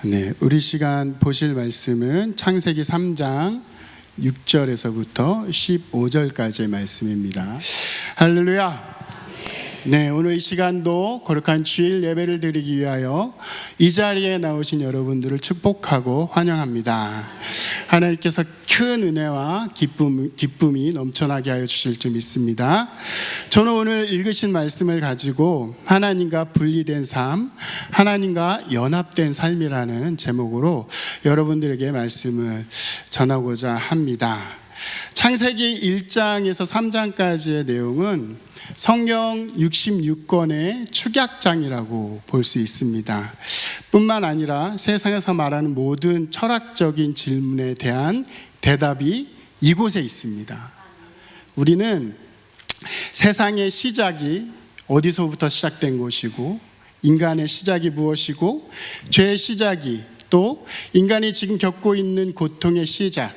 네, 우리 시간 보실 말씀은 창세기 3장 6절에서부터 15절까지의 말씀입니다. 할렐루야. 네, 오늘 이 시간도 거룩한 주일 예배를 드리기 위하여 이 자리에 나오신 여러분들을 축복하고 환영합니다. 하나님께서 큰 은혜와 기쁨이 넘쳐나게 하여 주실 줄 믿습니다. 저는 오늘 읽으신 말씀을 가지고 하나님과 분리된 삶, 하나님과 연합된 삶이라는 제목으로 여러분들에게 말씀을 전하고자 합니다. 창세기 1장에서 3장까지의 내용은 성경 66권의 축약장이라고 볼 수 있습니다. 뿐만 아니라 세상에서 말하는 모든 철학적인 질문에 대한 대답이 이곳에 있습니다. 우리는 세상의 시작이 어디서부터 시작된 것이고, 인간의 시작이 무엇이고, 죄의 시작이, 또 인간이 지금 겪고 있는 고통의 시작,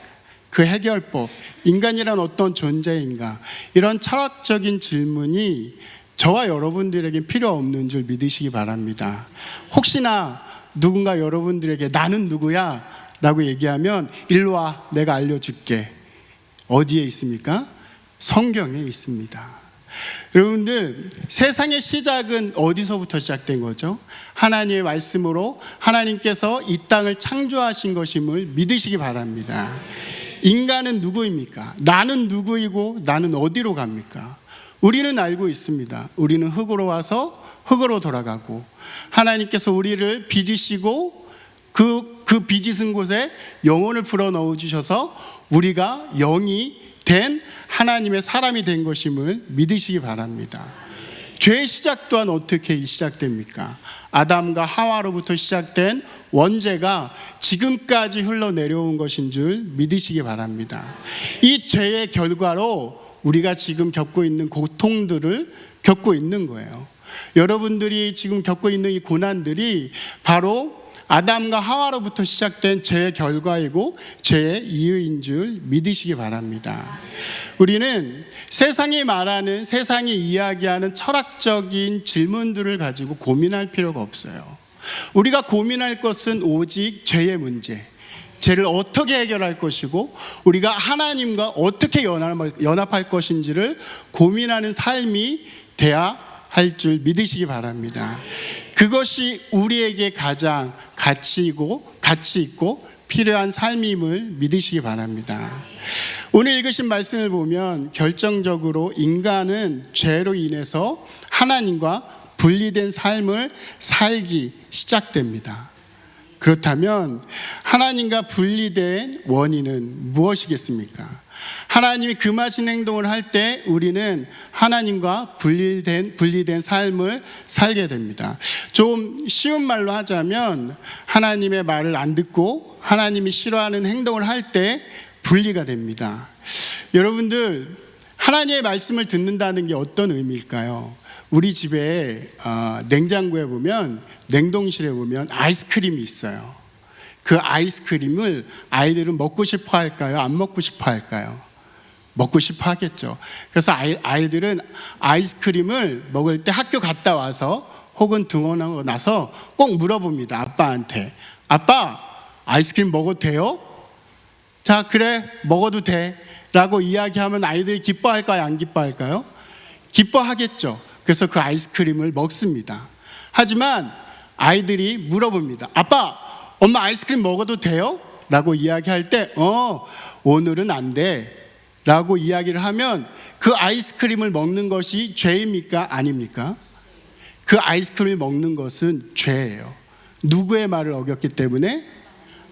그 해결법, 인간이란 어떤 존재인가, 이런 철학적인 질문이 저와 여러분들에게 필요 없는 줄 믿으시기 바랍니다. 혹시나 누군가 여러분들에게 나는 누구야? 라고 얘기하면 일로 와, 내가 알려줄게. 어디에 있습니까? 성경에 있습니다. 여러분들, 세상의 시작은 어디서부터 시작된 거죠? 하나님의 말씀으로 하나님께서 이 땅을 창조하신 것임을 믿으시기 바랍니다. 인간은 누구입니까? 나는 누구이고 나는 어디로 갑니까? 우리는 알고 있습니다. 우리는 흙으로 와서 흙으로 돌아가고, 하나님께서 우리를 빚으시고 그 빚으신 곳에 영혼을 불어넣어 주셔서 우리가 영이 된 하나님의 사람이 된 것임을 믿으시기 바랍니다. 죄의 시작 또한 어떻게 시작됩니까? 아담과 하와로부터 시작된 원죄가 지금까지 흘러내려온 것인 줄 믿으시기 바랍니다. 이 죄의 결과로 우리가 지금 겪고 있는 고통들을 겪고 있는 거예요. 여러분들이 지금 겪고 있는 이 고난들이 바로 아담과 하와로부터 시작된 죄의 결과이고 죄의 이유인 줄 믿으시기 바랍니다. 우리는 세상이 말하는, 세상이 이야기하는 철학적인 질문들을 가지고 고민할 필요가 없어요. 우리가 고민할 것은 오직 죄의 문제, 죄를 어떻게 해결할 것이고 우리가 하나님과 어떻게 연합할 것인지를 고민하는 삶이 돼야 할 줄 믿으시기 바랍니다. 그것이 우리에게 가장 가치 있고 필요한 삶임을 믿으시기 바랍니다. 오늘 읽으신 말씀을 보면 결정적으로 인간은 죄로 인해서 하나님과 분리된 삶을 살기 시작됩니다. 그렇다면 하나님과 분리된 원인은 무엇이겠습니까? 하나님이 금하신 행동을 할 때 우리는 하나님과 분리된 삶을 살게 됩니다. 좀 쉬운 말로 하자면 하나님의 말을 안 듣고 하나님이 싫어하는 행동을 할 때 분리가 됩니다. 여러분들, 하나님의 말씀을 듣는다는 게 어떤 의미일까요? 우리 집에 냉장고에 보면, 냉동실에 보면 아이스크림이 있어요. 그 아이스크림을 아이들은 먹고 싶어 할까요? 안 먹고 싶어 할까요? 먹고 싶어 하겠죠. 그래서 아이들은 아이스크림을 먹을 때 학교 갔다 와서 혹은 등원하고 나서 꼭 물어봅니다. 아빠한테. 아빠, 아이스크림 먹어도 돼요? 자, 그래, 먹어도 돼 라고 이야기하면 아이들이 기뻐할까요? 안 기뻐할까요? 기뻐하겠죠. 그래서 그 아이스크림을 먹습니다. 하지만 아이들이 물어봅니다. 아빠, 엄마 아이스크림 먹어도 돼요? 라고 이야기할 때 오늘은 안 돼 라고 이야기를 하면 그 아이스크림을 먹는 것이 죄입니까? 아닙니까? 그 아이스크림을 먹는 것은 죄예요. 누구의 말을 어겼기 때문에?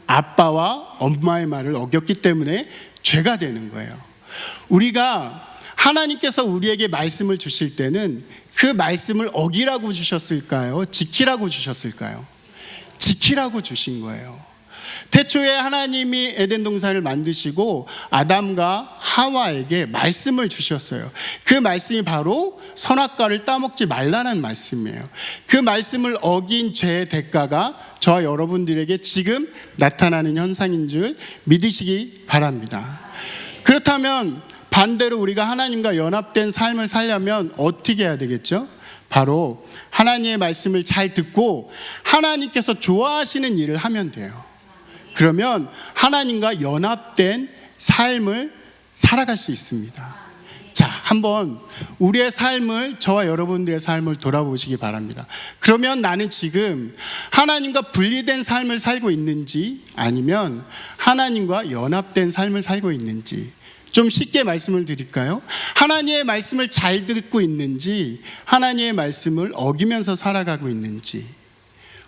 아빠와 엄마의 말을 어겼기 때문에 죄가 되는 거예요. 우리가 하나님께서 우리에게 말씀을 주실 때는 그 말씀을 어기라고 주셨을까요? 지키라고 주셨을까요? 지키라고 주신 거예요. 태초에 하나님이 에덴 동산을 만드시고 아담과 하와에게 말씀을 주셨어요. 그 말씀이 바로 선악과를 따먹지 말라는 말씀이에요. 그 말씀을 어긴 죄의 대가가 저와 여러분들에게 지금 나타나는 현상인 줄 믿으시기 바랍니다. 그렇다면 반대로 우리가 하나님과 연합된 삶을 살려면 어떻게 해야 되겠죠? 바로 하나님의 말씀을 잘 듣고 하나님께서 좋아하시는 일을 하면 돼요. 그러면 하나님과 연합된 삶을 살아갈 수 있습니다. 자, 한번 우리의 삶을, 저와 여러분들의 삶을 돌아보시기 바랍니다. 그러면 나는 지금 하나님과 분리된 삶을 살고 있는지 아니면 하나님과 연합된 삶을 살고 있는지, 좀 쉽게 말씀을 드릴까요? 하나님의 말씀을 잘 듣고 있는지 하나님의 말씀을 어기면서 살아가고 있는지,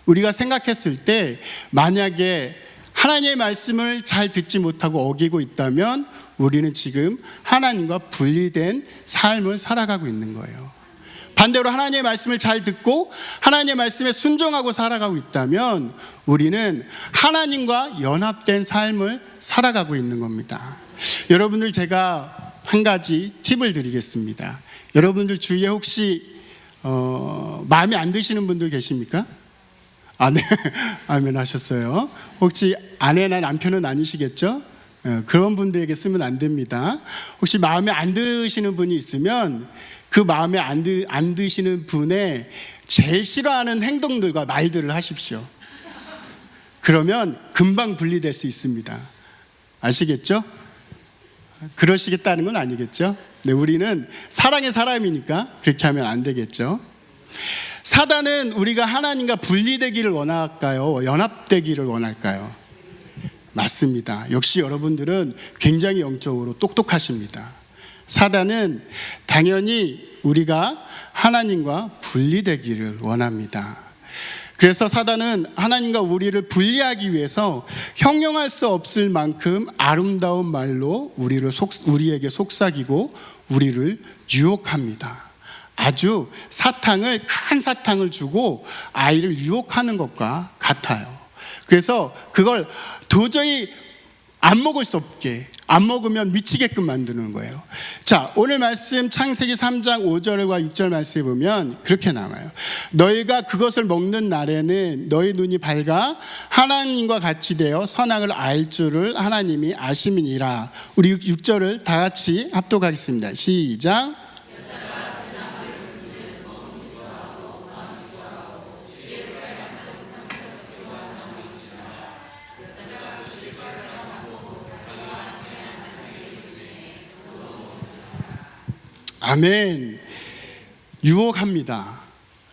우리가 생각했을 때 만약에 하나님의 말씀을 잘 듣지 못하고 어기고 있다면 우리는 지금 하나님과 분리된 삶을 살아가고 있는 거예요. 반대로 하나님의 말씀을 잘 듣고 하나님의 말씀에 순종하고 살아가고 있다면 우리는 하나님과 연합된 삶을 살아가고 있는 겁니다. 여러분들, 제가 한 가지 팁을 드리겠습니다. 여러분들 주위에 혹시 마음에 안 드시는 분들 계십니까? 네. 아멘 하셨어요. 혹시 아내나 남편은 아니시겠죠? 그런 분들에게 쓰면 안 됩니다. 혹시 마음에 안 드시는 분이 있으면 그 마음에 안 드시는 분의 제일 싫어하는 행동들과 말들을 하십시오. 그러면 금방 분리될 수 있습니다. 아시겠죠? 그러시겠다는 건 아니겠죠? 네, 우리는 사랑의 사람이니까 그렇게 하면 안 되겠죠? 사단은 우리가 하나님과 분리되기를 원할까요? 연합되기를 원할까요? 맞습니다. 역시 여러분들은 굉장히 영적으로 똑똑하십니다. 사단은 당연히 우리가 하나님과 분리되기를 원합니다. 그래서 사단은 하나님과 우리를 분리하기 위해서 형용할 수 없을 만큼 아름다운 말로 우리에게 속삭이고 우리를 유혹합니다. 아주 큰 사탕을 주고 아이를 유혹하는 것과 같아요. 그래서 그걸 도저히 안 먹을 수 없게, 안 먹으면 미치게끔 만드는 거예요. 자, 오늘 말씀 창세기 3장 5절과 6절 말씀에 보면 그렇게 나와요. 너희가 그것을 먹는 날에는 너희 눈이 밝아 하나님과 같이 되어 선악을 알 줄을 하나님이 아심이니라. 우리 6절을 다 같이 합독하겠습니다. 시작. 아멘. 유혹합니다.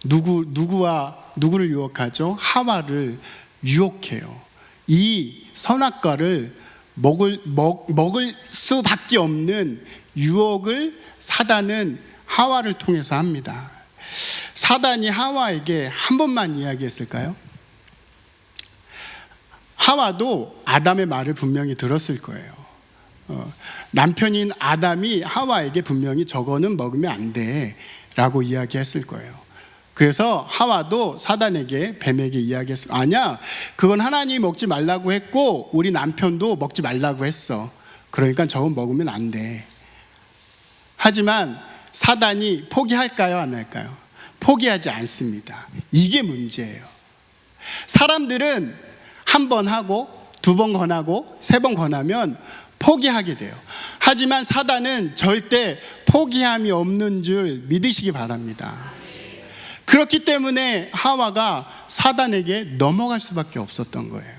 누구를 유혹하죠? 하와를 유혹해요. 이 선악과를 먹을 수밖에 없는 유혹을 사단은 하와를 통해서 합니다. 사단이 하와에게 한 번만 이야기했을까요? 하와도 아담의 말을 분명히 들었을 거예요. 남편인 아담이 하와에게 분명히 저거는 먹으면 안 돼 라고 이야기했을 거예요. 그래서 하와도 사단에게, 뱀에게 이야기했어요. 아니야, 그건 하나님이 먹지 말라고 했고 우리 남편도 먹지 말라고 했어. 그러니까 저건 먹으면 안 돼. 하지만 사단이 포기할까요, 안 할까요? 포기하지 않습니다. 이게 문제예요. 사람들은 한 번 하고 두 번 권하고 세 번 권하면 포기하게 돼요. 하지만 사단은 절대 포기함이 없는 줄 믿으시기 바랍니다. 그렇기 때문에 하와가 사단에게 넘어갈 수밖에 없었던 거예요.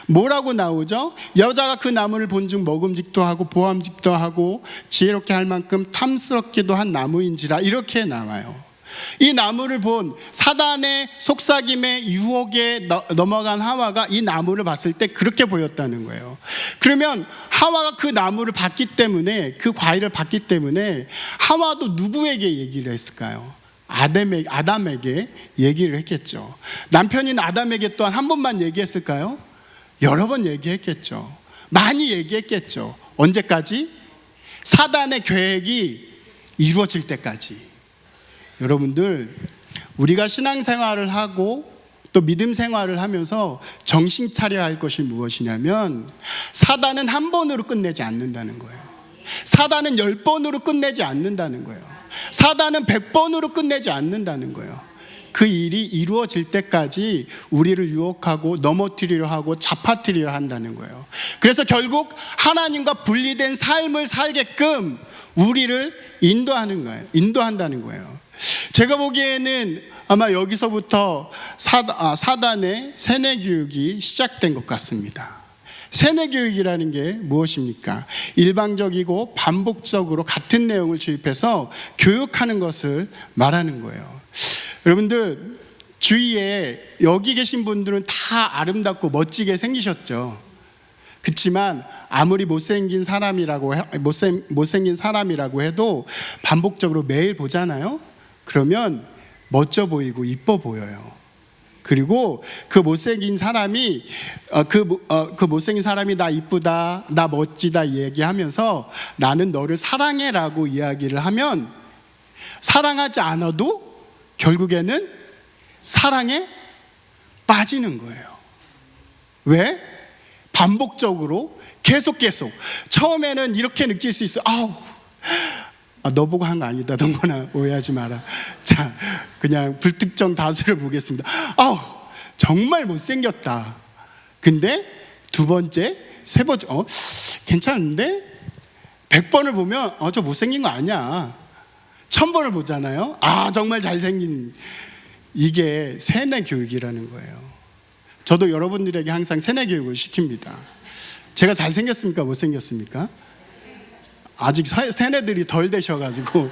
뭐라고 나오죠? 여자가 그 나무를 본즉 먹음직도 하고 보암직도 하고 지혜롭게 할 만큼 탐스럽기도 한 나무인지라, 이렇게 나와요. 이 나무를 본 사단의 속삭임에 유혹에 넘어간 하와가 이 나무를 봤을 때 그렇게 보였다는 거예요. 그러면 하와가 그 나무를 봤기 때문에, 그 과일을 봤기 때문에 하와도 누구에게 얘기를 했을까요? 아담에게 얘기를 했겠죠. 남편인 아담에게 또한 한 번만 얘기했을까요? 여러 번 얘기했겠죠. 많이 얘기했겠죠. 언제까지? 사단의 계획이 이루어질 때까지. 여러분들, 우리가 신앙생활을 하고 또 믿음 생활을 하면서 정신 차려야 할 것이 무엇이냐면, 사단은 한 번으로 끝내지 않는다는 거예요. 사단은 10번으로 끝내지 않는다는 거예요. 사단은 100번으로 끝내지 않는다는 거예요. 그 일이 이루어질 때까지 우리를 유혹하고 넘어뜨리려 하고 잡아뜨리려 한다는 거예요. 그래서 결국 하나님과 분리된 삶을 살게끔 우리를 인도한다는 거예요. 제가 보기에는 아마 여기서부터 사단의 세뇌 교육이 시작된 것 같습니다. 세뇌 교육이라는 게 무엇입니까? 일방적이고 반복적으로 같은 내용을 주입해서 교육하는 것을 말하는 거예요. 여러분들 주위에 여기 계신 분들은 다 아름답고 멋지게 생기셨죠. 그렇지만 아무리 못생긴 사람이라고 해도 반복적으로 매일 보잖아요. 그러면 멋져 보이고 이뻐 보여요. 그리고 그 못생긴 사람이 나 이쁘다, 나 멋지다 얘기하면서 나는 너를 사랑해라고 이야기를 하면 사랑하지 않아도 결국에는 사랑에 빠지는 거예요. 왜? 반복적으로 계속 처음에는 이렇게 느낄 수 있어요. 너 보고 한 거 아니다. 너무나 오해하지 마라. 자, 그냥 불특정 다수를 보겠습니다. 정말 못생겼다. 근데 두 번째, 세 번째, 괜찮은데? 100번을 보면 저 못생긴 거 아니야. 1000번을 보잖아요. 정말 잘생긴. 이게 세뇌 교육이라는 거예요. 저도 여러분들에게 항상 세뇌 교육을 시킵니다. 제가 잘생겼습니까? 못생겼습니까? 아직 세뇌들이 덜 되셔가지고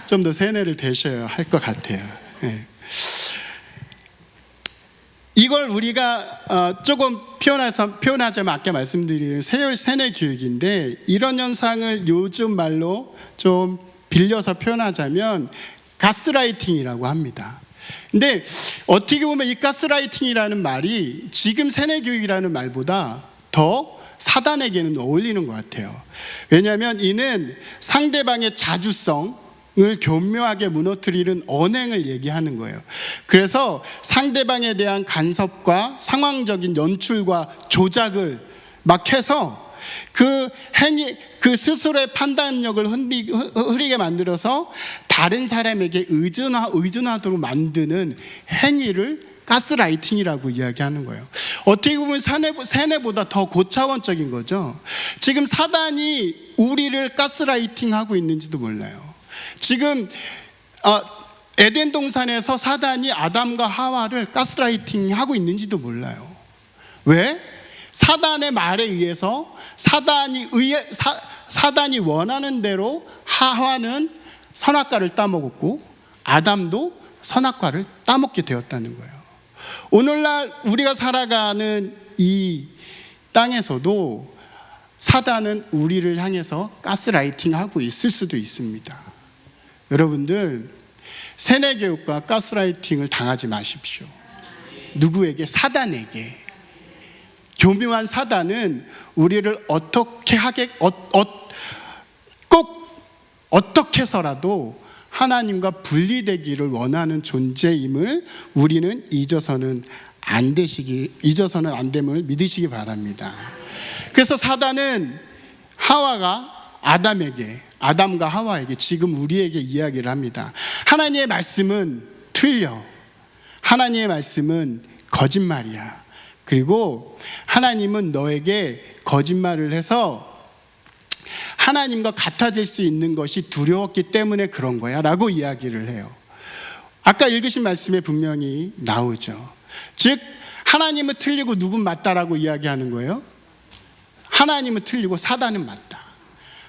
좀 더 세뇌를 되셔야 할 것 같아요. 네. 이걸 우리가 조금 표현하자면 아까 말씀드린 세뇌 교육인데, 이런 현상을 요즘 말로 좀 빌려서 표현하자면 가스라이팅이라고 합니다. 근데 어떻게 보면 이 가스라이팅이라는 말이 지금 세뇌 교육이라는 말보다 더 사단에게는 어울리는 것 같아요. 왜냐하면 이는 상대방의 자주성을 교묘하게 무너뜨리는 언행을 얘기하는 거예요. 그래서 상대방에 대한 간섭과 상황적인 연출과 조작을 막 해서 그 행위, 그 스스로의 판단력을 흐리게 만들어서 다른 사람에게 의존하도록 만드는 행위를 가스라이팅이라고 이야기하는 거예요. 어떻게 보면 세뇌보다 더 고차원적인 거죠. 지금 사단이 우리를 가스라이팅하고 있는지도 몰라요. 지금 에덴 동산에서 사단이 아담과 하와를 가스라이팅하고 있는지도 몰라요. 왜? 사단의 말에 의해서 사단이 원하는 대로 하와는 선악과를 따먹었고 아담도 선악과를 따먹게 되었다는 거예요. 오늘날 우리가 살아가는 이 땅에서도 사단은 우리를 향해서 가스라이팅하고 있을 수도 있습니다. 여러분들, 세뇌 교육과 가스라이팅을 당하지 마십시오. 누구에게? 사단에게. 교묘한 사단은 우리를 꼭 어떻게 해서라도 하나님과 분리되기를 원하는 존재임을 우리는 잊어서는 안 됨을 믿으시기 바랍니다. 그래서 사단은 아담과 하와에게 지금 우리에게 이야기를 합니다. 하나님의 말씀은 틀려. 하나님의 말씀은 거짓말이야. 그리고 하나님은 너에게 거짓말을 해서 하나님과 같아질 수 있는 것이 두려웠기 때문에 그런 거야 라고 이야기를 해요. 아까 읽으신 말씀에 분명히 나오죠. 즉 하나님은 틀리고 누군 맞다라고 이야기하는 거예요. 하나님은 틀리고 사단은 맞다.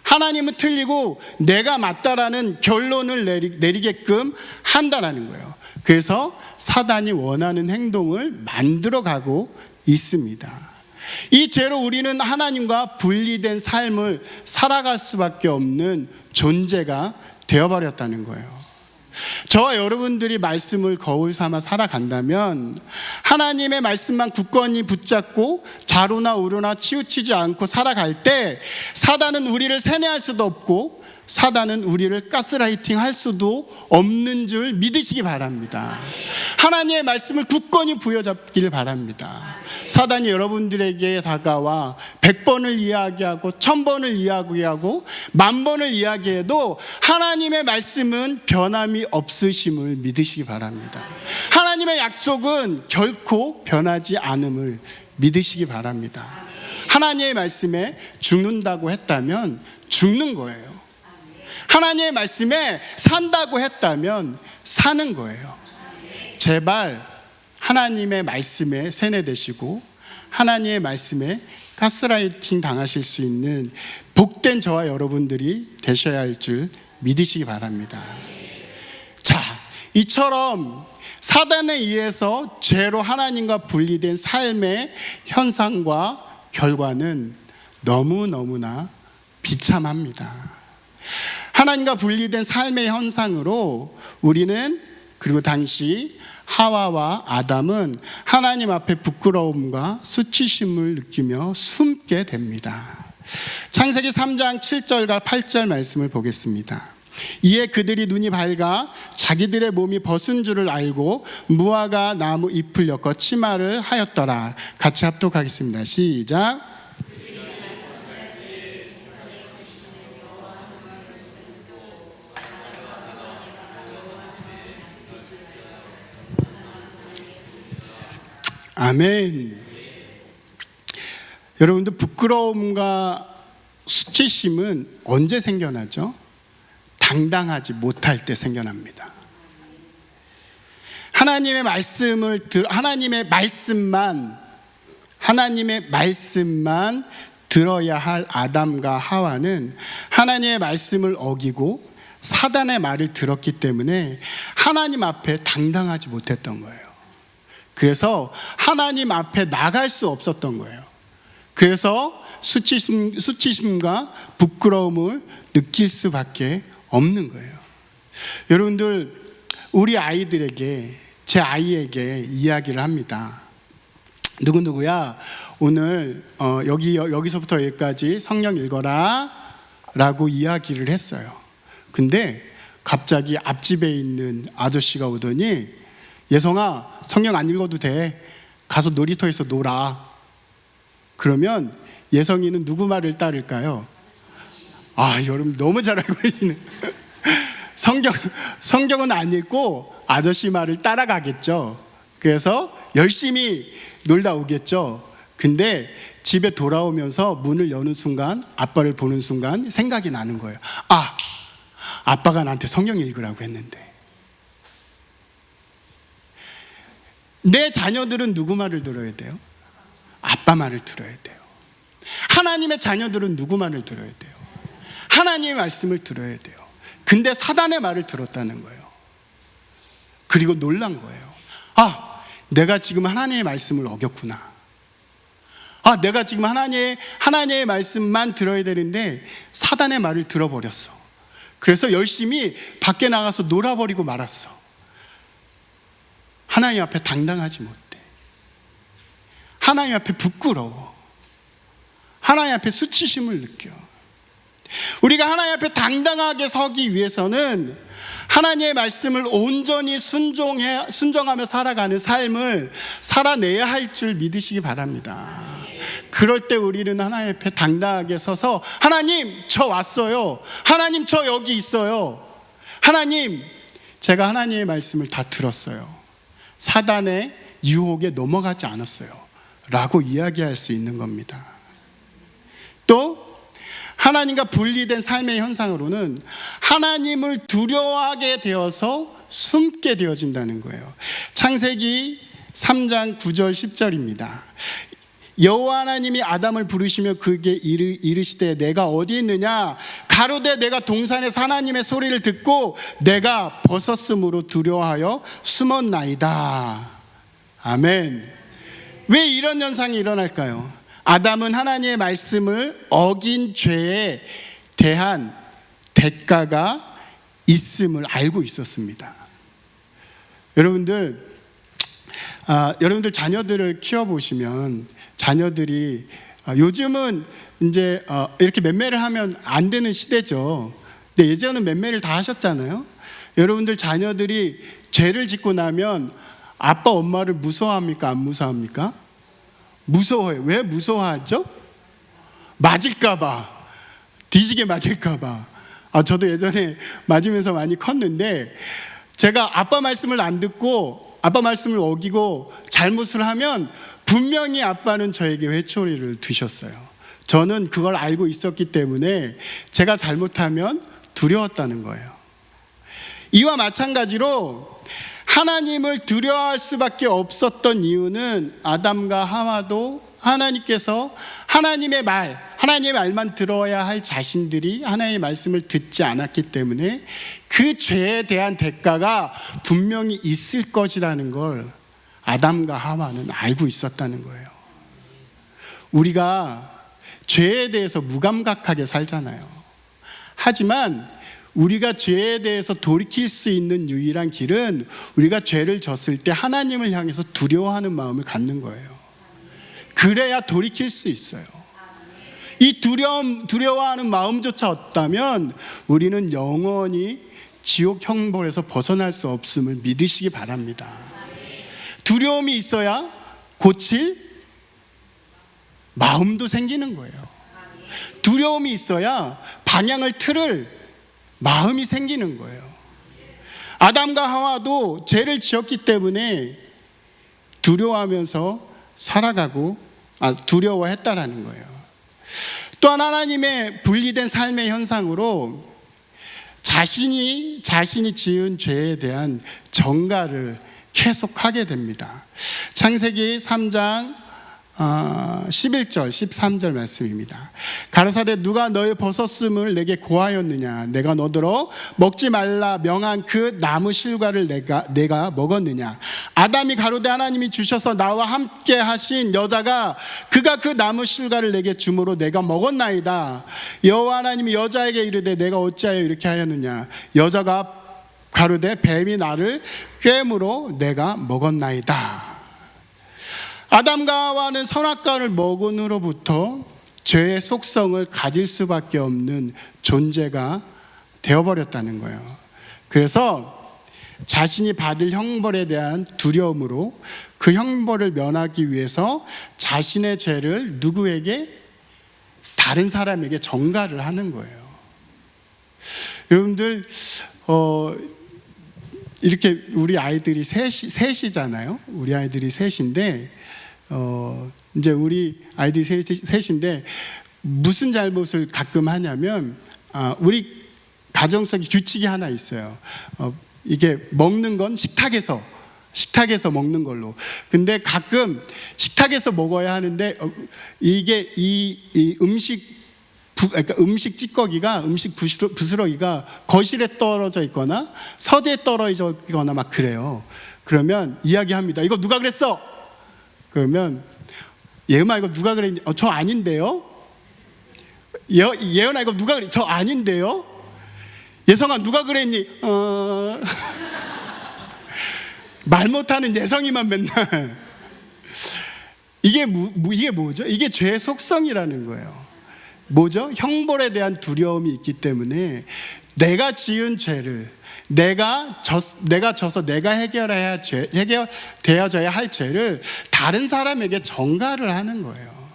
하나님은 틀리고 내가 맞다라는 결론을 내리게끔 한다라는 거예요. 그래서 사단이 원하는 행동을 만들어가고 있습니다. 이 죄로 우리는 하나님과 분리된 삶을 살아갈 수밖에 없는 존재가 되어버렸다는 거예요. 저와 여러분들이 말씀을 거울 삼아 살아간다면 하나님의 말씀만 굳건히 붙잡고 좌로나 우로나 치우치지 않고 살아갈 때 사단은 우리를 세뇌할 수도 없고 사단은 우리를 가스라이팅 할 수도 없는 줄 믿으시기 바랍니다. 하나님의 말씀을 굳건히 부여잡기를 바랍니다. 사단이 여러분들에게 다가와 100번을 이야기하고 1000번을 이야기하고 10,000번을 이야기해도 하나님의 말씀은 변함이 없으심을 믿으시기 바랍니다. 하나님의 약속은 결코 변하지 않음을 믿으시기 바랍니다. 하나님의 말씀에 죽는다고 했다면 죽는 거예요. 하나님의 말씀에 산다고 했다면 사는 거예요. 제발 하나님의 말씀에 세뇌되시고 하나님의 말씀에 가스라이팅 당하실 수 있는 복된 저와 여러분들이 되셔야 할 줄 믿으시기 바랍니다. 자, 이처럼 사단에 의해서 죄로 하나님과 분리된 삶의 현상과 결과는 너무너무나 비참합니다. 하나님과 분리된 삶의 현상으로 우리는, 그리고 당시 하와와 아담은 하나님 앞에 부끄러움과 수치심을 느끼며 숨게 됩니다. 창세기 3장 7절과 8절 말씀을 보겠습니다. 이에 그들이 눈이 밝아 자기들의 몸이 벗은 줄을 알고 무화과 나무 잎을 엮어 치마를 하였더라. 같이 합독하겠습니다. 시작. 아멘. 여러분들, 부끄러움과 수치심은 언제 생겨나죠? 당당하지 못할 때 생겨납니다. 하나님의 말씀만 들어야 할 아담과 하와는 하나님의 말씀을 어기고 사단의 말을 들었기 때문에 하나님 앞에 당당하지 못했던 거예요. 그래서 하나님 앞에 나갈 수 없었던 거예요. 그래서 수치심과 부끄러움을 느낄 수밖에 없는 거예요. 여러분들, 우리 아이들에게, 제 아이에게 이야기를 합니다. 누구누구야, 오늘 여기서부터 여기까지 성경 읽어라 라고 이야기를 했어요. 근데 갑자기 앞집에 있는 아저씨가 오더니, 예성아, 성경 안 읽어도 돼. 가서 놀이터에서 놀아. 그러면 예성이는 누구 말을 따를까요? 여러분 너무 잘 알고 계시네. 성경은 안 읽고 아저씨 말을 따라가겠죠. 그래서 열심히 놀다 오겠죠. 근데 집에 돌아오면서 문을 여는 순간, 아빠를 보는 순간 생각이 나는 거예요. 아빠가 나한테 성경 읽으라고 했는데. 내 자녀들은 누구 말을 들어야 돼요? 아빠 말을 들어야 돼요. 하나님의 자녀들은 누구 말을 들어야 돼요? 하나님의 말씀을 들어야 돼요. 근데 사단의 말을 들었다는 거예요. 그리고 놀란 거예요. 내가 지금 하나님의 말씀을 어겼구나. 내가 지금 하나님의 말씀만 들어야 되는데 사단의 말을 들어버렸어. 그래서 열심히 밖에 나가서 놀아버리고 말았어. 하나님 앞에 당당하지 못해. 하나님 앞에 부끄러워. 하나님 앞에 수치심을 느껴. 우리가 하나님 앞에 당당하게 서기 위해서는 하나님의 말씀을 온전히 순종하며 살아가는 삶을 살아내야 할 줄 믿으시기 바랍니다. 그럴 때 우리는 하나님 앞에 당당하게 서서, 하나님, 저 왔어요. 하나님, 저 여기 있어요. 하나님, 제가 하나님의 말씀을 다 들었어요. 사단의 유혹에 넘어가지 않았어요 라고 이야기할 수 있는 겁니다. 또 하나님과 분리된 삶의 현상으로는 하나님을 두려워하게 되어서 숨게 되어진다는 거예요. 창세기 3장 9절 10절입니다. 여호와 하나님이 아담을 부르시며 그에게 이르시되 내가 어디 있느냐? 가로되 내가 동산에서 하나님의 소리를 듣고 내가 벗었으므로 두려워하여 숨었나이다. 아멘. 왜 이런 현상이 일어날까요? 아담은 하나님의 말씀을 어긴 죄에 대한 대가가 있음을 알고 있었습니다. 여러분들 자녀들을 키워보시면 자녀들이 요즘은 이제 이렇게 맴매를 하면 안 되는 시대죠. 근데 예전은 맴매를 다 하셨잖아요. 여러분들 자녀들이 죄를 짓고 나면 아빠 엄마를 무서워합니까? 안 무서워합니까? 무서워해요. 왜 무서워하죠? 맞을까봐, 뒤지게 맞을까봐. 저도 예전에 맞으면서 많이 컸는데, 제가 아빠 말씀을 안 듣고 아빠 말씀을 어기고 잘못을 하면 분명히 아빠는 저에게 회초리를 드셨어요. 저는 그걸 알고 있었기 때문에 제가 잘못하면 두려웠다는 거예요. 이와 마찬가지로 하나님을 두려워할 수밖에 없었던 이유는 아담과 하와도 하나님께서 하나님의 말만 들어야 할 자신들이 하나님의 말씀을 듣지 않았기 때문에 그 죄에 대한 대가가 분명히 있을 것이라는 걸 아담과 하와는 알고 있었다는 거예요. 우리가 죄에 대해서 무감각하게 살잖아요. 하지만 우리가 죄에 대해서 돌이킬 수 있는 유일한 길은 우리가 죄를 졌을 때 하나님을 향해서 두려워하는 마음을 갖는 거예요. 그래야 돌이킬 수 있어요. 이 두려워하는 마음조차 없다면 우리는 영원히 지옥 형벌에서 벗어날 수 없음을 믿으시기 바랍니다. 두려움이 있어야 고칠 마음도 생기는 거예요. 두려움이 있어야 방향을 틀을 마음이 생기는 거예요. 아담과 하와도 죄를 지었기 때문에 두려워하면서 살아가고 두려워했다라는 거예요. 또한 하나님의 분리된 삶의 현상으로 자신이 지은 죄에 대한 정가를 계속하게 됩니다. 창세기 3장 11절 13절 말씀입니다. 가라사대 누가 너의 벗었음을 내게 고하였느냐? 내가 너더러 먹지 말라 명한 그 나무 실과를 내가 먹었느냐? 아담이 가로되 하나님이 주셔서 나와 함께 하신 여자가 그가 그 나무 실과를 내게 주므로 내가 먹었나이다. 여호와 하나님이 여자에게 이르되 내가 어찌하여 이렇게 하였느냐? 여자가 가로되 뱀이 나를 꿰므로 내가 먹었나이다. 아담과 하와는 선악과를 먹은 후로부터 죄의 속성을 가질 수밖에 없는 존재가 되어버렸다는 거예요. 그래서 자신이 받을 형벌에 대한 두려움으로 그 형벌을 면하기 위해서 자신의 죄를 누구에게? 다른 사람에게 전가를 하는 거예요. 여러분들 이렇게 우리 아이들이 셋이잖아요. 우리 아이들이 셋인데 이제 우리 아이들이 셋인데 무슨 잘못을 가끔 하냐면 우리 가정 속에 규칙이 하나 있어요. 이게 먹는 건 식탁에서 먹는 걸로. 근데 가끔 식탁에서 먹어야 하는데 이게 이 음식 찌꺼기가 음식 부스러기가 거실에 떨어져 있거나 서재에 떨어져 있거나 막 그래요. 그러면 이야기합니다. 이거 누가 그랬어? 그러면 예은아 이거 누가 그랬니? 저 아닌데요? 예은아 이거 누가 그랬니? 저 아닌데요? 예성아 누가 그랬니? 말 못하는 예성이만 맨날. 이게 뭐죠? 이게 죄의 속성이라는 거예요. 뭐죠? 형벌에 대한 두려움이 있기 때문에 내가 지은 죄를 내가 져서 내가 해결되어져야 할 죄를 다른 사람에게 전가를 하는 거예요.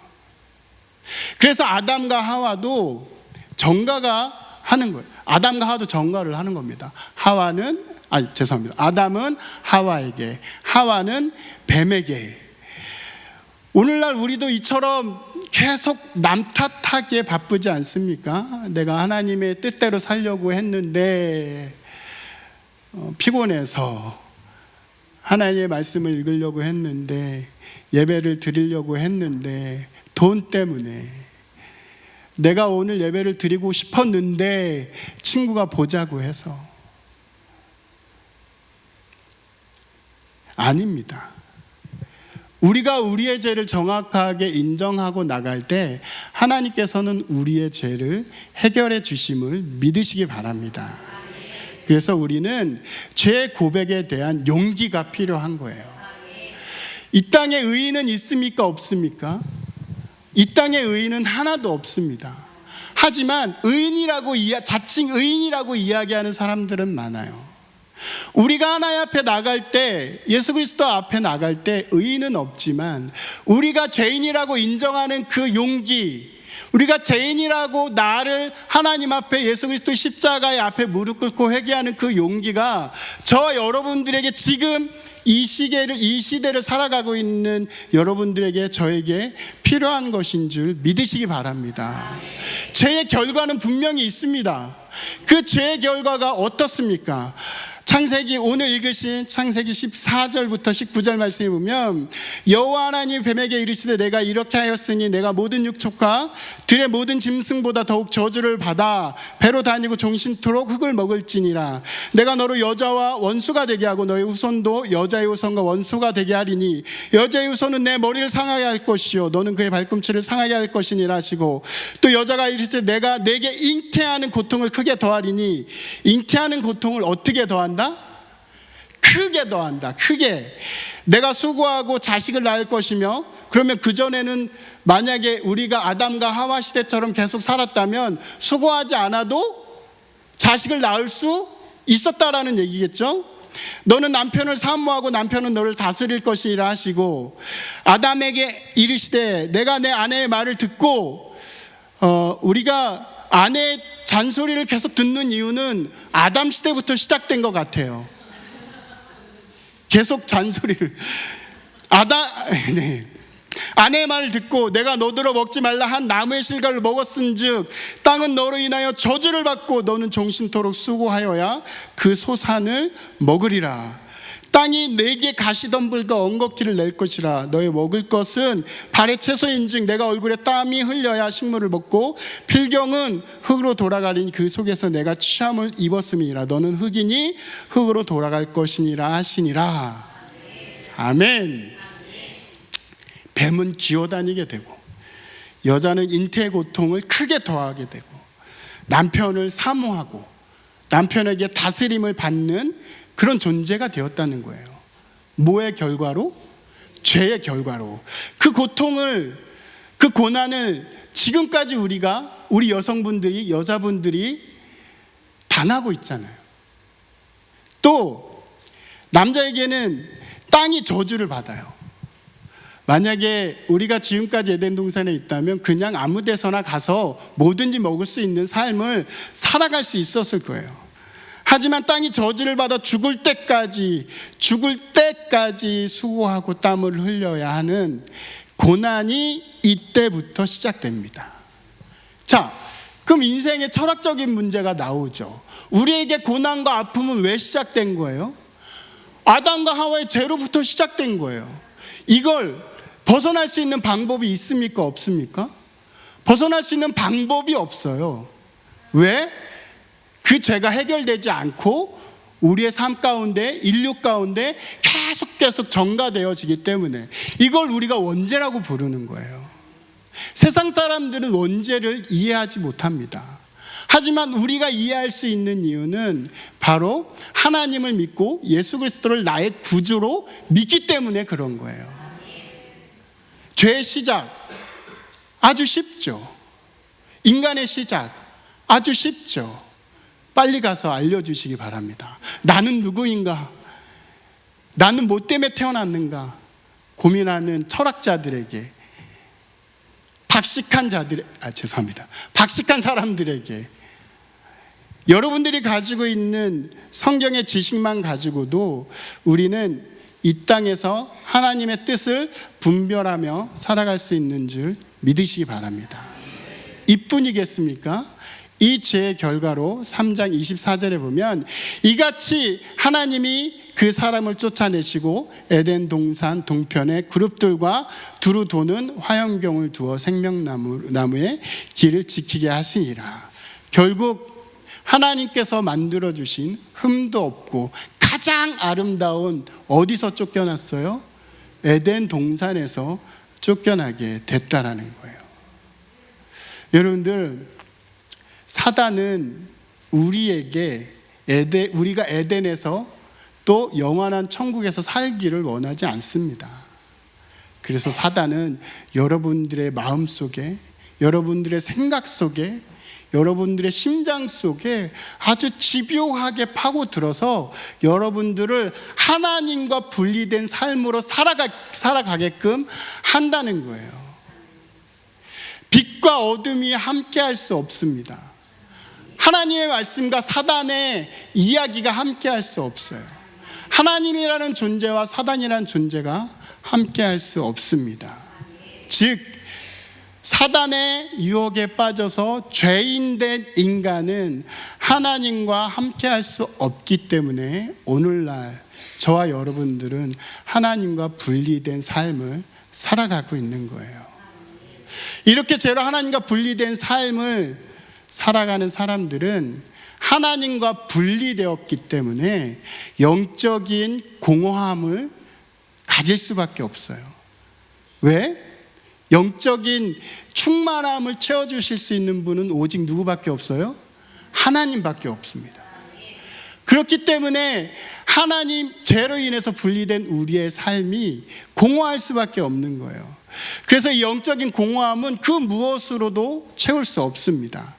그래서 아담과 하와도 전가가 하는 거예요. 아담과 하와도 전가를 하는 겁니다. 아담은 하와에게, 하와는 뱀에게. 오늘날 우리도 이처럼 계속 남 탓하기에 바쁘지 않습니까? 내가 하나님의 뜻대로 살려고 했는데 피곤해서 하나님의 말씀을 읽으려고 했는데 예배를 드리려고 했는데 돈 때문에 내가 오늘 예배를 드리고 싶었는데 친구가 보자고 해서 아닙니다. 우리가 우리의 죄를 정확하게 인정하고 나갈 때 하나님께서는 우리의 죄를 해결해 주심을 믿으시기 바랍니다. 그래서 우리는 죄 고백에 대한 용기가 필요한 거예요. 이 땅에 의인은 있습니까? 없습니까? 이 땅에 의인은 하나도 없습니다. 하지만 자칭 의인이라고 이야기하는 사람들은 많아요. 우리가 하나님 앞에 나갈 때, 예수 그리스도 앞에 나갈 때 의인은 없지만 우리가 죄인이라고 인정하는 그 용기, 우리가 죄인이라고 나를 하나님 앞에 예수 그리스도 십자가의 앞에 무릎 꿇고 회개하는 그 용기가 저 여러분들에게 지금 이 시대를 살아가고 있는 여러분들에게 저에게 필요한 것인 줄 믿으시기 바랍니다. 죄의 결과는 분명히 있습니다. 그 죄의 결과가 어떻습니까? 창세기, 오늘 읽으신 창세기 14절부터 19절 말씀에 보면 여호와 하나님이 뱀에게 이르시되 내가 이렇게 하였으니 내가 모든 육축과 들의 모든 짐승보다 더욱 저주를 받아 배로 다니고 종신토록 흙을 먹을지니라. 내가 너로 여자와 원수가 되게 하고 너의 후손도 여자의 후손과 원수가 되게 하리니 여자의 후손은 내 머리를 상하게 할 것이요 너는 그의 발꿈치를 상하게 할 것이니라 하시고, 또 여자가 이르시되 내가 내게 잉태하는 고통을 크게 더하리니, 잉태하는 고통을 어떻게 더한다? 크게 더한다. 크게. 내가 수고하고 자식을 낳을 것이며, 그러면 그전에는 만약에 우리가 아담과 하와 시대처럼 계속 살았다면 수고하지 않아도 자식을 낳을 수 있었다라는 얘기겠죠. 너는 남편을 사모하고 남편은 너를 다스릴 것이라 하시고, 아담에게 이르시되 내가 내 아내의 말을 듣고, 우리가 아내의 잔소리를 계속 듣는 이유는 아담 시대부터 시작된 것 같아요. 계속 잔소리를. 네. 아내의 말을 듣고 내가 너더러 먹지 말라 한 나무의 실과를 먹었은즉 땅은 너로 인하여 저주를 받고 너는 종신토록 수고하여야 그 소산을 먹으리라. 땅이 내게 가시덤불과 엉겅퀴를 낼 것이라. 너의 먹을 것은 발의 채소인즉 내가 얼굴에 땀이 흘려야 식물을 먹고 필경은 흙으로 돌아가리니 그 속에서 내가 취함을 입었음이니라. 너는 흙이니 흙으로 돌아갈 것이니라 하시니라. 아멘. 뱀은 기어다니게 되고 여자는 잉태의 고통을 크게 더하게 되고 남편을 사모하고 남편에게 다스림을 받는 그런 존재가 되었다는 거예요. 뭐의 결과로? 죄의 결과로. 그 고통을, 그 고난을 지금까지 우리 여성분들이, 여자분들이 당하고 있잖아요. 또 남자에게는 땅이 저주를 받아요. 만약에 우리가 지금까지 에덴 동산에 있다면 그냥 아무 데서나 가서 뭐든지 먹을 수 있는 삶을 살아갈 수 있었을 거예요. 하지만 땅이 저주를 받아 죽을 때까지 수고하고 땀을 흘려야 하는 고난이 이때부터 시작됩니다. 자, 그럼 인생의 철학적인 문제가 나오죠. 우리에게 고난과 아픔은 왜 시작된 거예요? 아담과 하와의 죄로부터 시작된 거예요. 이걸 벗어날 수 있는 방법이 있습니까? 없습니까? 벗어날 수 있는 방법이 없어요. 왜? 그 죄가 해결되지 않고 우리의 삶 가운데, 인류 가운데 계속 전가되어지기 때문에 이걸 우리가 원죄라고 부르는 거예요. 세상 사람들은 원죄를 이해하지 못합니다. 하지만 우리가 이해할 수 있는 이유는 바로 하나님을 믿고 예수 그리스도를 나의 구주로 믿기 때문에 그런 거예요. 죄의 시작 아주 쉽죠. 인간의 시작 아주 쉽죠. 빨리 가서 알려주시기 바랍니다. 나는 누구인가? 나는 뭐 때문에 태어났는가? 고민하는 철학자들에게, 박식한 사람들에게, 여러분들이 가지고 있는 성경의 지식만 가지고도 우리는 이 땅에서 하나님의 뜻을 분별하며 살아갈 수 있는 줄 믿으시기 바랍니다. 이뿐이겠습니까? 이 죄의 결과로 3장 24절에 보면 이같이 하나님이 그 사람을 쫓아내시고 에덴 동산 동편에 그룹들과 두루 도는 화염경을 두어 생명나무의 길을 지키게 하시니라. 결국 하나님께서 만들어주신 흠도 없고 가장 아름다운, 어디서 쫓겨났어요? 에덴 동산에서 쫓겨나게 됐다라는 거예요. 여러분들, 사단은 우리에게 우리가 에덴에서 또 영원한 천국에서 살기를 원하지 않습니다. 그래서 사단은 여러분들의 마음 속에, 여러분들의 생각 속에, 여러분들의 심장 속에 아주 집요하게 파고들어서 여러분들을 하나님과 분리된 삶으로 살아가게끔 한다는 거예요. 빛과 어둠이 함께 할 수 없습니다. 하나님의 말씀과 사단의 이야기가 함께 할 수 없어요. 하나님이라는 존재와 사단이라는 존재가 함께 할 수 없습니다. 즉 사단의 유혹에 빠져서 죄인된 인간은 하나님과 함께할 수 없기 때문에 오늘날 저와 여러분들은 하나님과 분리된 삶을 살아가고 있는 거예요. 이렇게 죄로 하나님과 분리된 삶을 살아가는 사람들은 하나님과 분리되었기 때문에 영적인 공허함을 가질 수밖에 없어요. 왜? 영적인 충만함을 채워주실 수 있는 분은 오직 누구밖에 없어요? 하나님밖에 없습니다. 그렇기 때문에 하나님 죄로 인해서 분리된 우리의 삶이 공허할 수밖에 없는 거예요. 그래서 이 영적인 공허함은 그 무엇으로도 채울 수 없습니다.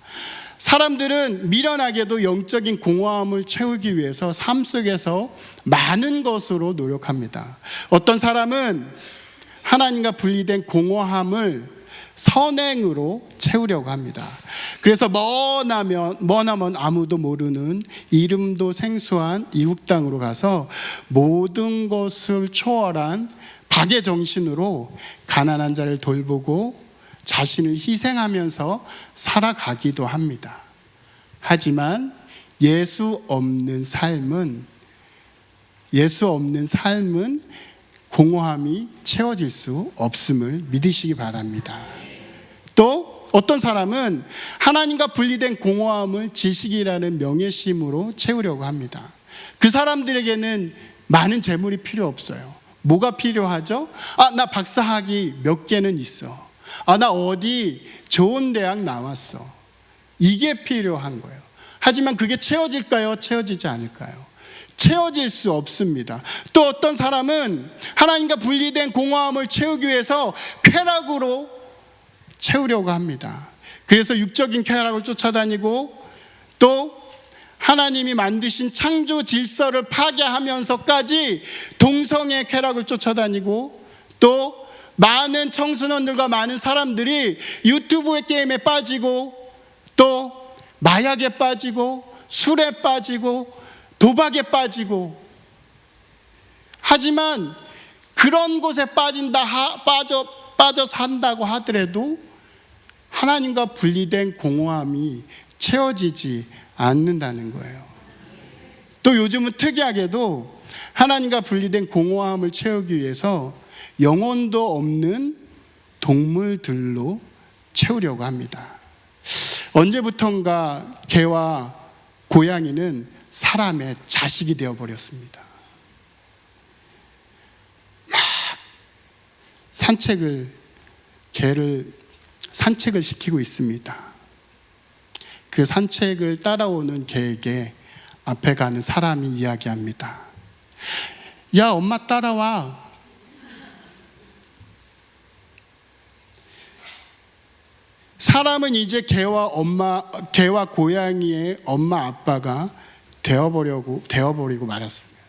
사람들은 미련하게도 영적인 공허함을 채우기 위해서 삶 속에서 많은 것으로 노력합니다. 어떤 사람은 하나님과 분리된 공허함을 선행으로 채우려고 합니다. 그래서 머나먼 아무도 모르는 이름도 생소한 이웃 땅으로 가서 모든 것을 초월한 박의 정신으로 가난한 자를 돌보고 자신을 희생하면서 살아가기도 합니다. 하지만 예수 없는 삶은 공허함이 채워질 수 없음을 믿으시기 바랍니다. 또 어떤 사람은 하나님과 분리된 공허함을 지식이라는 명예심으로 채우려고 합니다. 그 사람들에게는 많은 재물이 필요 없어요. 뭐가 필요하죠? 나 박사학위 몇 개는 있어. 나 어디 좋은 대학 나왔어. 이게 필요한 거예요. 하지만 그게 채워질까요? 채워지지 않을까요? 채워질 수 없습니다. 또 어떤 사람은 하나님과 분리된 공허함을 채우기 위해서 쾌락으로 채우려고 합니다. 그래서 육적인 쾌락을 쫓아다니고 또 하나님이 만드신 창조 질서를 파괴하면서까지 동성의 쾌락을 쫓아다니고 또 많은 청소년들과 많은 사람들이 유튜브의 게임에 빠지고 또 마약에 빠지고 술에 빠지고 도박에 빠지고 하지만 그런 곳에 빠져 산다고 하더라도 하나님과 분리된 공허함이 채워지지 않는다는 거예요. 또 요즘은 특이하게도 하나님과 분리된 공허함을 채우기 위해서 영혼도 없는 동물들로 채우려고 합니다. 언제부턴가 개와 고양이는 사람의 자식이 되어버렸습니다. 막 개를 산책을 시키고 있습니다. 그 산책을 따라오는 개에게 앞에 가는 사람이 이야기합니다. 야, 엄마 따라와. 사람은 이제 개와 고양이의 엄마 아빠가 되어버리고 말았습니다.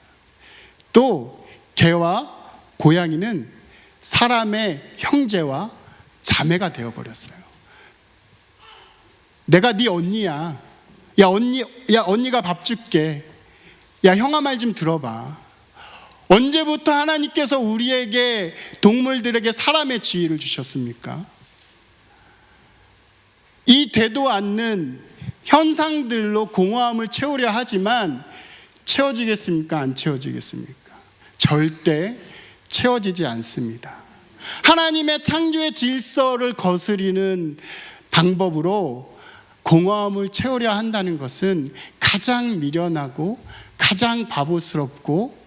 또 개와 고양이는 사람의 형제와 자매가 되어버렸어요. 내가 네 언니야. 언니가 밥 줄게. 야, 형아 말 좀 들어봐. 언제부터 하나님께서 우리에게 동물들에게 사람의 지위를 주셨습니까? 이 되도 않는 현상들로 공허함을 채우려 하지만 채워지겠습니까? 안 채워지겠습니까? 절대 채워지지 않습니다. 하나님의 창조의 질서를 거스리는 방법으로 공허함을 채우려 한다는 것은 가장 미련하고 가장 바보스럽고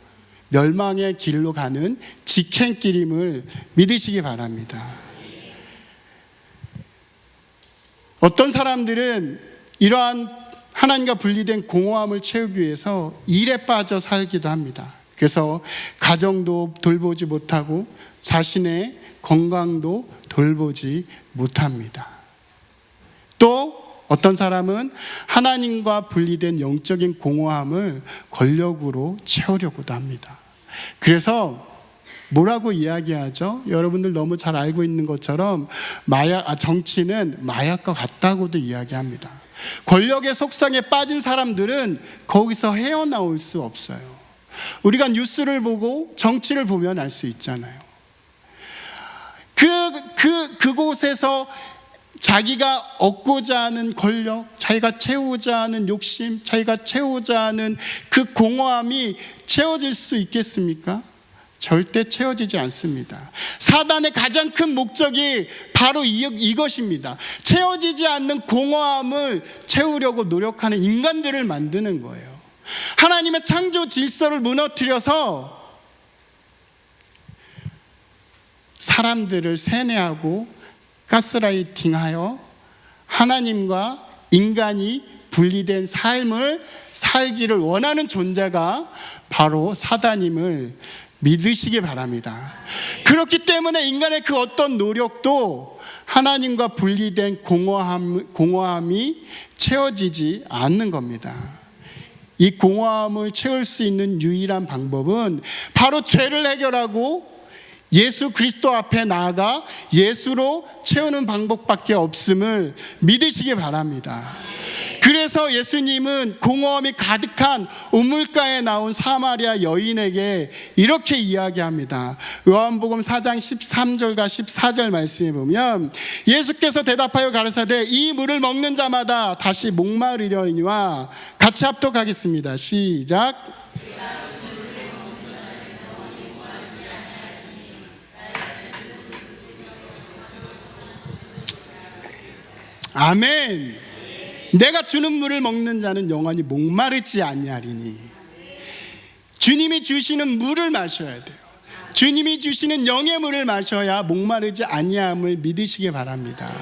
멸망의 길로 가는 직행길임을 믿으시기 바랍니다. 어떤 사람들은 이러한 하나님과 분리된 공허함을 채우기 위해서 일에 빠져 살기도 합니다. 그래서 가정도 돌보지 못하고 자신의 건강도 돌보지 못합니다. 또 어떤 사람은 하나님과 분리된 영적인 공허함을 권력으로 채우려고도 합니다. 그래서 뭐라고 이야기하죠? 여러분들 너무 잘 알고 있는 것처럼 정치는 마약과 같다고도 이야기합니다. 권력의 속성에 빠진 사람들은 거기서 헤어나올 수 없어요. 우리가 뉴스를 보고 정치를 보면 알 수 있잖아요. 그곳에서 자기가 얻고자 하는 권력, 자기가 채우고자 하는 욕심, 자기가 채우고자 하는 그 공허함이 채워질 수 있겠습니까? 절대 채워지지 않습니다. 사단의 가장 큰 목적이 바로 이것입니다. 채워지지 않는 공허함을 채우려고 노력하는 인간들을 만드는 거예요. 하나님의 창조 질서를 무너뜨려서 사람들을 세뇌하고 가스라이팅하여 하나님과 인간이 분리된 삶을 살기를 원하는 존재가 바로 사단임을 믿으시기 바랍니다. 그렇기 때문에 인간의 그 어떤 노력도 하나님과 분리된 공허함이 채워지지 않는 겁니다. 이 공허함을 채울 수 있는 유일한 방법은 바로 죄를 해결하고 예수 그리스도 앞에 나아가 예수로 채우는 방법밖에 없음을 믿으시기 바랍니다. 그래서 예수님은 공허함이 가득한 우물가에 나온 사마리아 여인에게 이렇게 이야기합니다. 요한복음 4장 13절과 14절 말씀에 보면 예수께서 대답하여 가라사대 이 물을 먹는 자마다 다시 목마르려니와 같이 합독하겠습니다. 시작. 아멘. 내가 주는 물을 먹는 자는 영원히 목마르지 아니하리니. 주님이 주시는 물을 마셔야 돼요. 주님이 주시는 영의 물을 마셔야 목마르지 아니함을 믿으시기 바랍니다.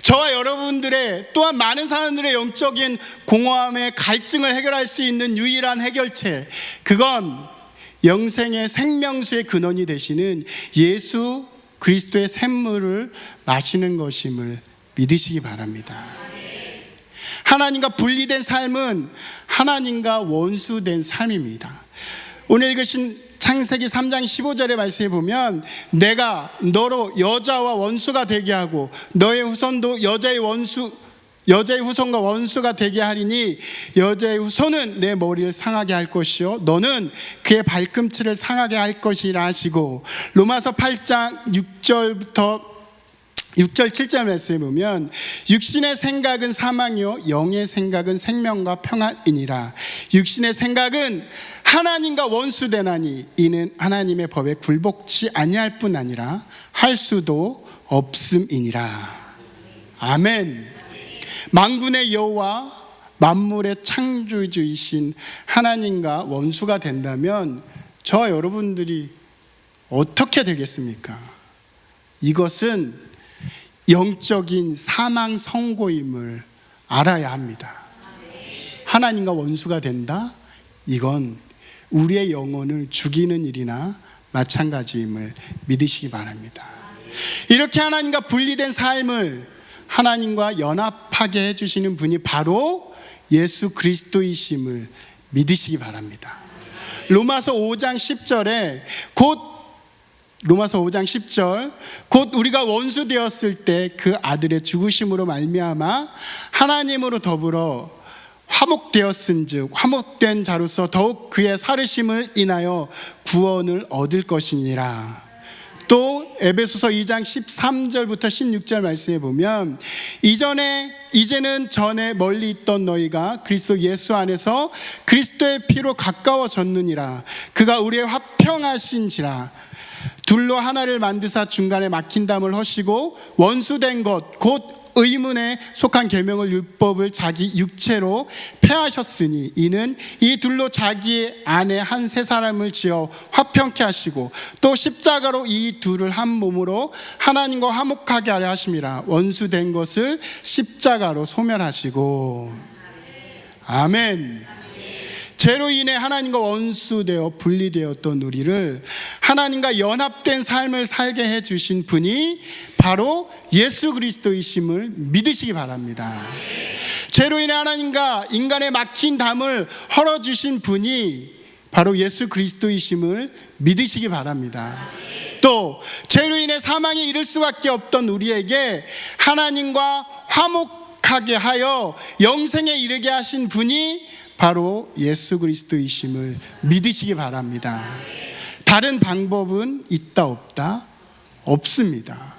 저와 여러분들의 또한 많은 사람들의 영적인 공허함의 갈증을 해결할 수 있는 유일한 해결책, 그건 영생의 생명수의 근원이 되시는 예수 그리스도의 샘물을 마시는 것임을 믿으시기 바랍니다. 하나님과 분리된 삶은 하나님과 원수된 삶입니다. 오늘 읽으신 창세기 3장 15절의 말씀에 보면 내가 너로 여자와 원수가 되게 하고 너의 후손도 여자의 후손과 원수가 되게 하리니 여자의 후손은 내 머리를 상하게 할 것이요 너는 그의 발꿈치를 상하게 할 것이라 하시고, 로마서 8장 6절 7절 말씀에 보면 육신의 생각은 사망이요 영의 생각은 생명과 평안이니라. 육신의 생각은 하나님과 원수되나니 이는 하나님의 법에 굴복치 아니할 뿐 아니라 할 수도 없음이니라. 아멘. 만군의 여호와 만물의 창조주이신 하나님과 원수가 된다면 저와 여러분들이 어떻게 되겠습니까? 이것은 영적인 사망 선고임을 알아야 합니다. 하나님과 원수가 된다? 이건 우리의 영혼을 죽이는 일이나 마찬가지임을 믿으시기 바랍니다. 이렇게 하나님과 분리된 삶을 하나님과 연합하게 해주시는 분이 바로 예수 그리스도이심을 믿으시기 바랍니다. 로마서 5장 10절에 로마서 5장 10절 곧 우리가 원수 되었을 때 그 아들의 죽으심으로 말미암아 하나님으로 더불어 화목되었은즉 화목된 자로서 더욱 그의 살으심을 인하여 구원을 얻을 것이니라. 또 에베소서 2장 13절부터 16절 말씀에 보면 이제는 전에 멀리 있던 너희가 그리스도 예수 안에서 그리스도의 피로 가까워졌느니라. 그가 우리의 화평하신지라. 둘로 하나를 만드사 중간에 막힌 담을 허시고 원수된 것 곧 의문에 속한 계명을 율법을 자기 육체로 폐하셨으니 이는 이 둘로 자기 안에 한 세 사람을 지어 화평케 하시고 또 십자가로 이 둘을 한 몸으로 하나님과 화목하게 하려 하심이라. 원수된 것을 십자가로 소멸하시고. 아멘. 죄로 인해 하나님과 원수되어 분리되었던 우리를 하나님과 연합된 삶을 살게 해주신 분이 바로 예수 그리스도이심을 믿으시기 바랍니다. 죄로 인해 하나님과 인간의 막힌 담을 헐어주신 분이 바로 예수 그리스도이심을 믿으시기 바랍니다. 또 죄로 인해 사망에 이를 수밖에 없던 우리에게 하나님과 화목하게 하여 영생에 이르게 하신 분이 바로 예수 그리스도이심을 믿으시기 바랍니다. 다른 방법은 있다 없다? 없습니다.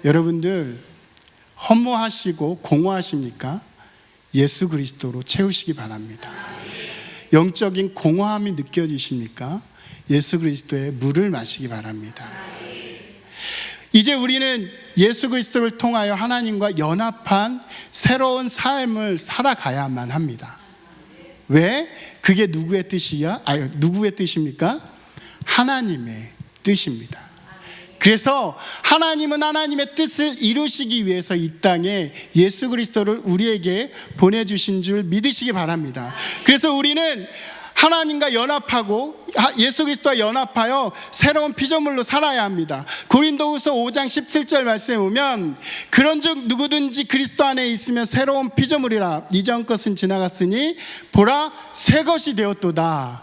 여러분들 허무하시고 공허하십니까? 예수 그리스도로 채우시기 바랍니다. 영적인 공허함이 느껴지십니까? 예수 그리스도의 물을 마시기 바랍니다. 이제 우리는 예수 그리스도를 통하여 하나님과 연합한 새로운 삶을 살아가야만 합니다. 왜? 그게 누구의 뜻이야? 누구의 뜻입니까? 하나님의 뜻입니다. 그래서 하나님은 하나님의 뜻을 이루시기 위해서 이 땅에 예수 그리스도를 우리에게 보내주신 줄 믿으시기 바랍니다. 그래서 우리는 하나님과 연합하고 예수 그리스도와 연합하여 새로운 피조물로 살아야 합니다. 고린도후서 5장 17절 말씀에 보면 그런즉 누구든지 그리스도 안에 있으면 새로운 피조물이라 이전 것은 지나갔으니 보라 새 것이 되었도다.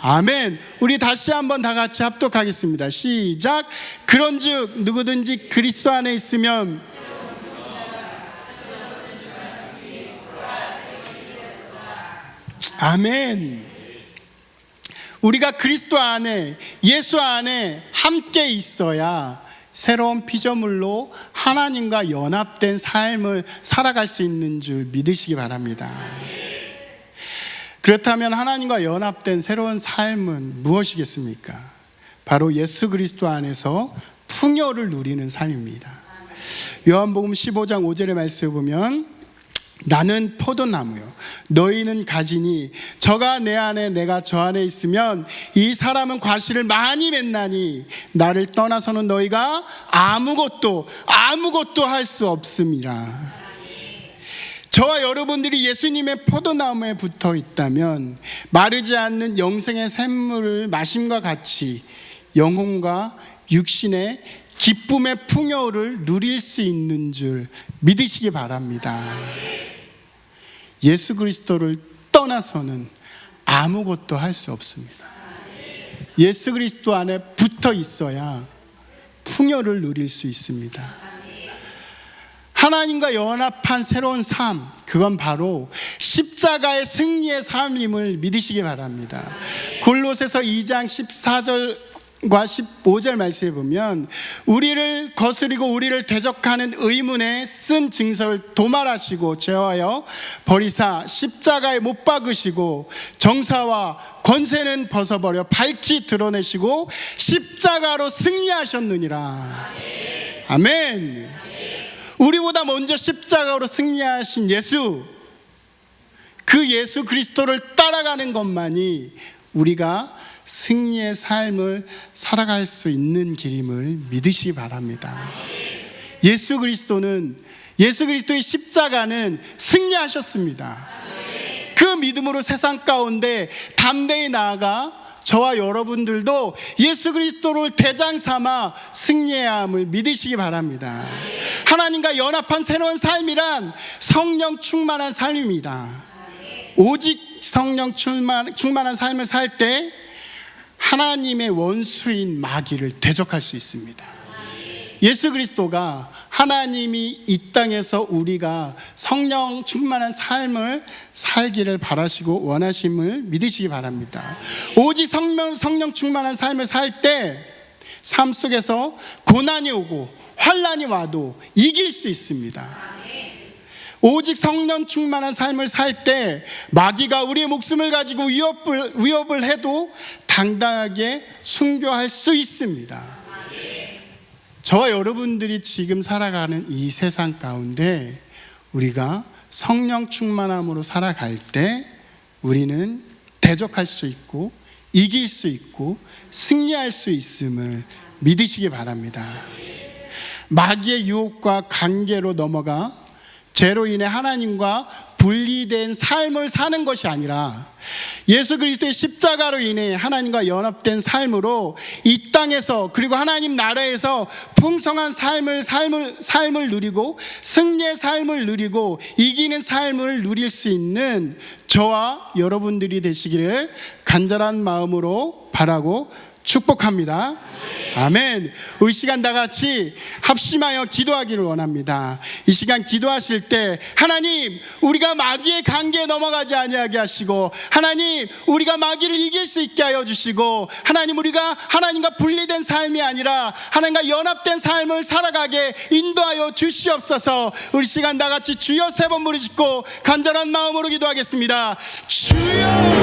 아멘. 우리 다시 한번 다 같이 합독하겠습니다. 시작. 그런즉 누구든지 그리스도 안에 있으면 아멘. 우리가 그리스도 안에 예수 안에 함께 있어야 새로운 피조물로 하나님과 연합된 삶을 살아갈 수 있는 줄 믿으시기 바랍니다. 그렇다면 하나님과 연합된 새로운 삶은 무엇이겠습니까? 바로 예수 그리스도 안에서 풍요를 누리는 삶입니다. 요한복음 15장 5절의 말씀을 보면 나는 포도나무요 너희는 가지니 저가 내 안에 내가 저 안에 있으면 이 사람은 과실을 많이 맺나니 나를 떠나서는 너희가 아무것도 할 수 없음이라. 저와 여러분들이 예수님의 포도나무에 붙어 있다면 마르지 않는 영생의 샘물을 마심과 같이 영혼과 육신의 기쁨의 풍요를 누릴 수 있는 줄 믿으시기 바랍니다. 예수 그리스도를 떠나서는 아무것도 할 수 없습니다. 예수 그리스도 안에 붙어 있어야 풍요를 누릴 수 있습니다. 하나님과 연합한 새로운 삶, 그건 바로 십자가의 승리의 삶임을 믿으시기 바랍니다. 골로새서 2장 14절과 15절 말씀에 보면 우리를 거스리고 우리를 대적하는 의문에 쓴 증서를 도말하시고 제어하여 버리사 십자가에 못 박으시고 정사와 권세는 벗어버려 밝히 드러내시고 십자가로 승리하셨느니라. 아멘. 우리보다 먼저 십자가로 승리하신 예수, 그 예수 그리스도를 따라가는 것만이 우리가 승리의 삶을 살아갈 수 있는 길임을 믿으시기 바랍니다. 예수 그리스도의 십자가는 승리하셨습니다. 그 믿음으로 세상 가운데 담대히 나아가 저와 여러분들도 예수 그리스도를 대장 삼아 승리해야 함을 믿으시기 바랍니다. 하나님과 연합한 새로운 삶이란 성령 충만한 삶입니다. 오직 성령 충만한 삶을 살 때 하나님의 원수인 마귀를 대적할 수 있습니다. 예수 그리스도가 하나님이 이 땅에서 우리가 성령 충만한 삶을 살기를 바라시고 원하심을 믿으시기 바랍니다. 오직 성령 충만한 삶을 살 때 삶 속에서 고난이 오고 환난이 와도 이길 수 있습니다. 오직 성령 충만한 삶을 살 때 마귀가 우리의 목숨을 가지고 위협을 해도 당당하게 순교할 수 있습니다. 저와 여러분들이 지금 살아가는 이 세상 가운데 우리가 성령 충만함으로 살아갈 때 우리는 대적할 수 있고 이길 수 있고 승리할 수 있음을 믿으시기 바랍니다. 마귀의 유혹과 관계로 넘어가 죄로 인해 하나님과 분리된 삶을 사는 것이 아니라 예수 그리스도의 십자가로 인해 하나님과 연합된 삶으로 이 땅에서 그리고 하나님 나라에서 풍성한 삶을 누리고 승리의 삶을 누리고 이기는 삶을 누릴 수 있는 저와 여러분들이 되시기를 간절한 마음으로 바라고 축복합니다. 아멘. 우리 시간 다 같이 합심하여 기도하기를 원합니다. 이 시간 기도하실 때 하나님, 우리가 마귀의 관계에 넘어가지 아니하게 하시고, 하나님, 우리가 마귀를 이길 수 있게 하여 주시고, 하나님, 우리가 하나님과 분리된 삶이 아니라 하나님과 연합된 삶을 살아가게 인도하여 주시옵소서. 우리 시간 다 같이 주여 3번 무릎 짚고 간절한 마음으로 기도하겠습니다. 주여.